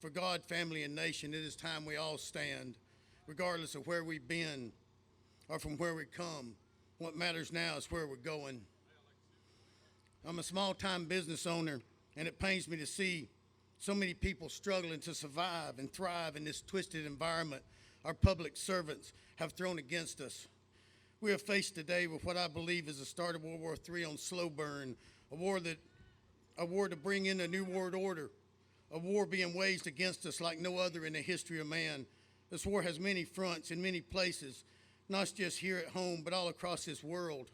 For God, family, and nation, it is time we all stand, regardless of where we've been or from where we come. What matters now is where we're going. I'm a small time business owner, and it pains me to see so many people struggling to survive and thrive in this twisted environment our public servants have thrown against us. We are faced today with what I believe is the start of World War III on slow burn, a war to bring in a new world order, a war being waged against us like no other in the history of man. This war has many fronts in many places, not just here at home, but all across this world.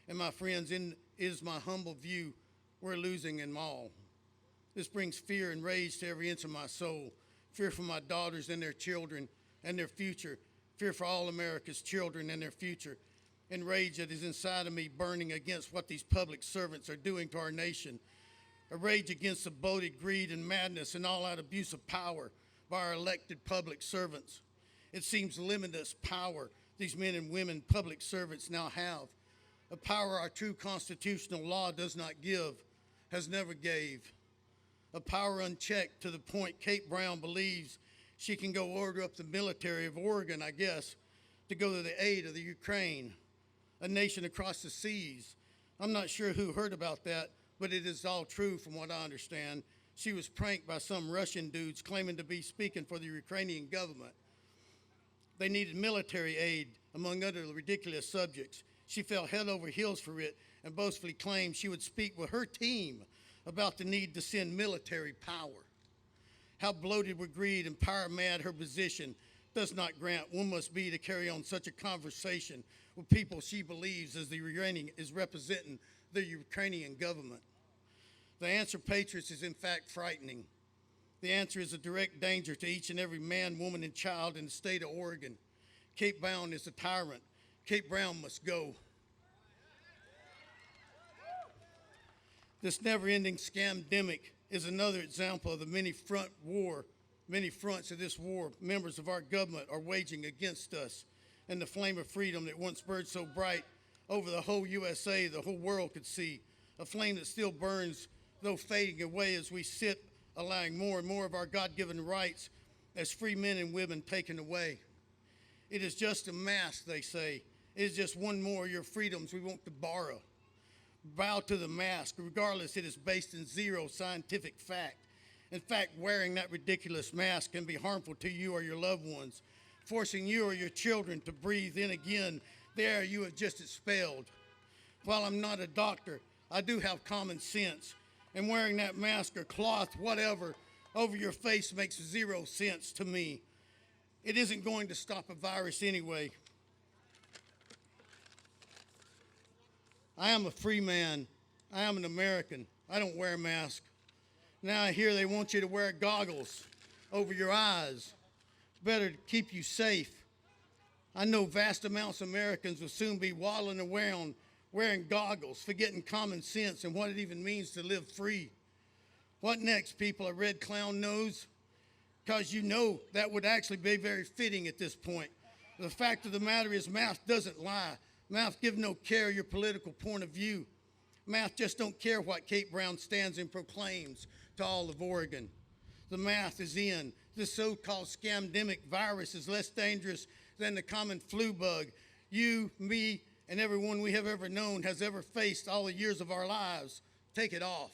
And my friends, is my humble view, we're losing them all. This brings fear and rage to every inch of my soul. Fear for my daughters and their children and their future. Fear for all America's children and their future. And rage that is inside of me burning against what these public servants are doing to our nation. A rage against the bloated greed and madness and all-out abuse of power by our elected public servants. It seems limitless power these men and women public servants now have. A power our true constitutional law does not give, has never gave. A power unchecked to the point Kate Brown believes she can go order up the military of Oregon, I guess, to go to the aid of the Ukraine, a nation across the seas. I'm not sure who heard about that, but it is all true from what I understand. She was pranked by some Russian dudes claiming to be speaking for the Ukrainian government. They needed military aid, among other ridiculous subjects. She fell head over heels for it and boastfully claimed she would speak with her team about the need to send military power. How bloated with greed and power mad her position does not grant one must be to carry on such a conversation with people she believes is representing the Ukrainian government. The answer, patriots, is in fact frightening. The answer is a direct danger to each and every man, woman, and child in the state of Oregon. Kate Brown is a tyrant. Kate Brown must go. This never-ending scamdemic is another example of the many fronts of this war members of our government are waging against us, and the flame of freedom that once burned so bright over the whole USA, the whole world could see, a flame that still burns, though fading away as we sit, allowing more and more of our God-given rights as free men and women taken away. It is just a mask, they say. It is just one more of your freedoms we want to borrow. Bow to the mask, regardless it is based in zero scientific fact. In fact, wearing that ridiculous mask can be harmful to you or your loved ones, forcing you or your children to breathe in again the air you have just expelled. While I'm not a doctor, I do have common sense, and wearing that mask or cloth, whatever, over your face makes zero sense to me. It isn't going to stop a virus anyway. I am a free man. I am an American. I don't wear a mask. Now I hear they want you to wear goggles over your eyes. Better to keep you safe. I know vast amounts of Americans will soon be waddling around wearing goggles, forgetting common sense and what it even means to live free. What next, people? A red clown nose? Because you know that would actually be very fitting at this point. The fact of the matter is math doesn't lie. Math give no care your political point of view. Math just don't care what Kate Brown stands and proclaims to all of Oregon. The math is in. This so-called scamdemic virus is less dangerous than the common flu bug you, me, and everyone we have ever known has ever faced all the years of our lives. Take it off.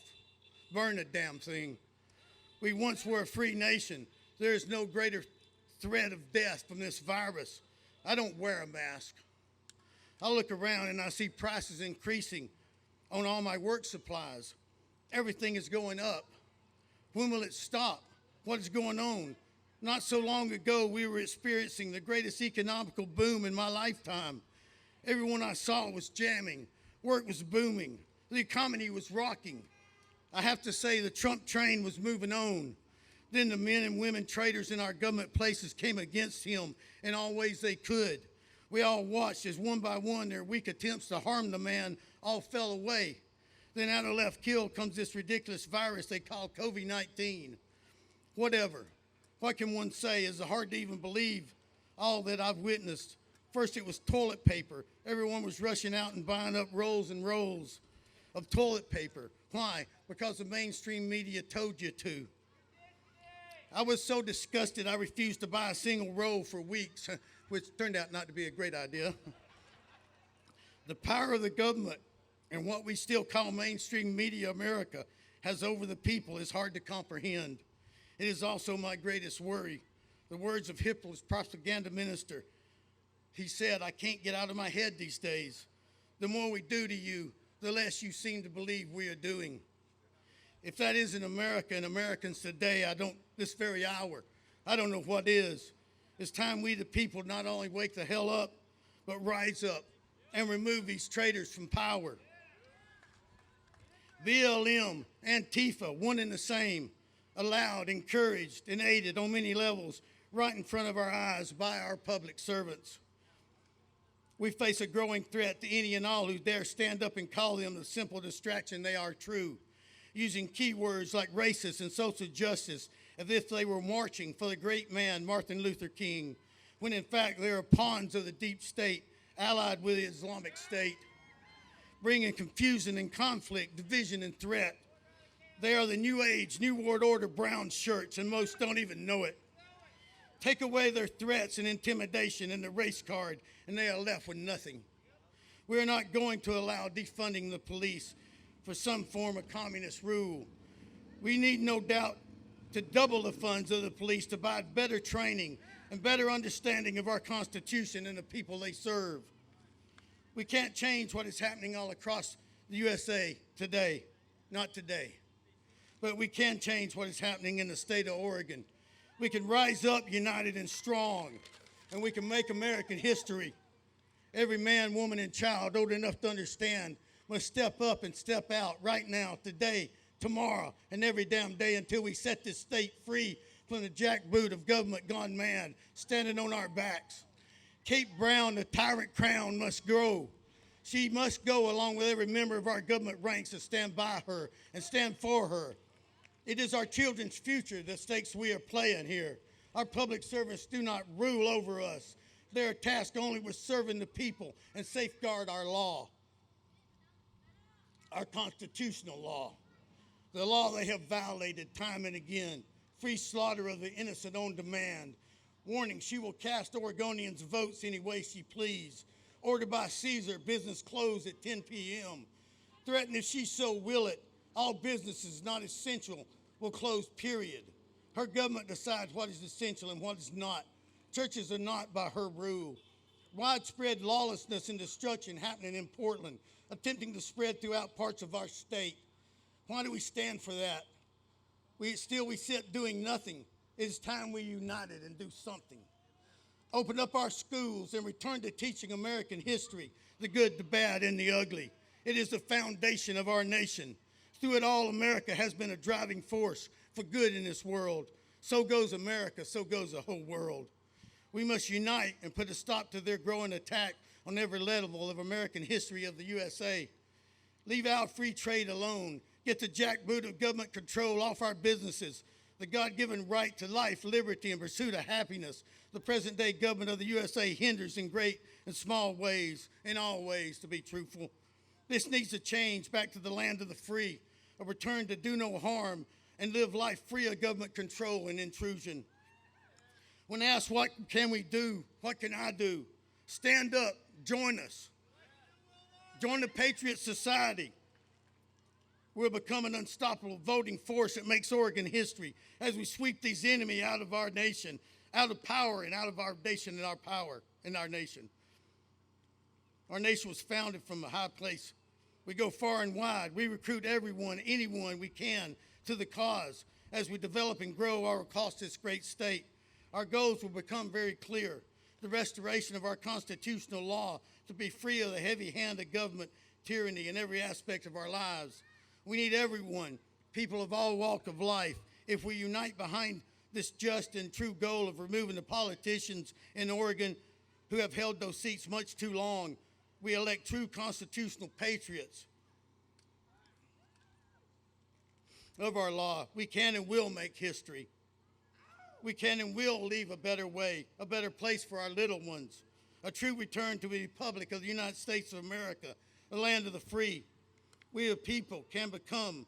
Burn the damn thing. We once were a free nation. There is no greater threat of death from this virus. I don't wear a mask. I look around and I see prices increasing on all my work supplies. Everything is going up. When will it stop? What is going on? Not so long ago, we were experiencing the greatest economical boom in my lifetime. Everyone I saw was jamming. Work was booming. The economy was rocking. I have to say the Trump train was moving on. Then the men and women traitors in our government places came against him in all ways they could. We all watched as one by one their weak attempts to harm the man all fell away. Then out of left field comes this ridiculous virus they call COVID-19. Whatever. What can one say? It's hard to even believe all that I've witnessed. First it was toilet paper. Everyone was rushing out and buying up rolls and rolls of toilet paper. Why? Because the mainstream media told you to. I was so disgusted I refused to buy a single roll for weeks, which turned out not to be a great idea. The power of the government and what we still call mainstream media America has over the people is hard to comprehend. It is also my greatest worry. The words of Hitler's propaganda minister, he said, "I can't get out of my head these days. The more we do to you, the less you seem to believe we are doing." If that isn't America and Americans today, this very hour, I don't know what is. It's time we the people not only wake the hell up, but rise up and remove these traitors from power. BLM, Antifa, one and the same, allowed, encouraged, and aided on many levels right in front of our eyes by our public servants. We face a growing threat to any and all who dare stand up and call them the simple distraction they are true, using keywords like racist and social justice as if they were marching for the great man Martin Luther King, when in fact they are pawns of the deep state allied with the Islamic State, bringing confusion and conflict, division and threat. They are the New Age, New World Order brown shirts, and most don't even know it. Take away their threats and intimidation and the race card, and they are left with nothing. We are not going to allow defunding the police for some form of communist rule. We need no doubt to double the funds of the police to provide better training and better understanding of our Constitution and the people they serve. We can't change what is happening all across the USA today, not today. But we can change what is happening in the state of Oregon. We can rise up united and strong, and we can make American history. Every man, woman, and child old enough to understand must step up and step out right now, today, tomorrow, and every damn day until we set this state free from the jackboot of government gone mad, standing on our backs. Kate Brown, the tyrant crown, must grow. She must go along with every member of our government ranks to stand by her and stand for her. It is our children's future, the stakes we are playing here. Our public servants do not rule over us. They are tasked only with serving the people and safeguard our law, our constitutional law, the law they have violated time and again. Free slaughter of the innocent on demand. Warning, she will cast Oregonians' votes any way she please. Ordered by Caesar, business closed at 10 p.m. Threatened if she so will it, all businesses not essential will close, period. Her government decides what is essential and what is not. Churches are not by her rule. Widespread lawlessness and destruction happening in Portland, attempting to spread throughout parts of our state. Why do we stand for that? We sit doing nothing. It is time we united and do something. Open up our schools and return to teaching American history, the good, the bad, and the ugly. It is the foundation of our nation. Through it all, America has been a driving force for good in this world. So goes America, so goes the whole world. We must unite and put a stop to their growing attack on every level of American history of the USA. Leave out free trade alone. Get the jackboot of government control off our businesses. The God-given right to life, liberty, and pursuit of happiness. The present-day government of the USA hinders in great and small ways, in all ways, to be truthful. This needs to change back to the land of the free, a return to do no harm and live life free of government control and intrusion. When asked what can we do, what can I do? Stand up, join us. Join the Patriot Society. We'll become an unstoppable voting force that makes Oregon history as we sweep these enemies out of our nation, out of power and out of our nation and our power in our nation. Our nation was founded from a high place. We go far and wide. We recruit everyone, anyone we can to the cause as we develop and grow our across this great state. Our goals will become very clear. The restoration of our constitutional law to be free of the heavy hand of government tyranny in every aspect of our lives. We need everyone, people of all walks of life. If we unite behind this just and true goal of removing the politicians in Oregon who have held those seats much too long, we elect true constitutional patriots of our law. We can and will make history. We can and will leave a better way, a better place for our little ones, a true return to the Republic of the United States of America, the land of the free. We the people can become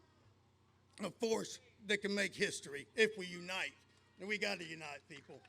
a force that can make history if we unite And we got to unite, people.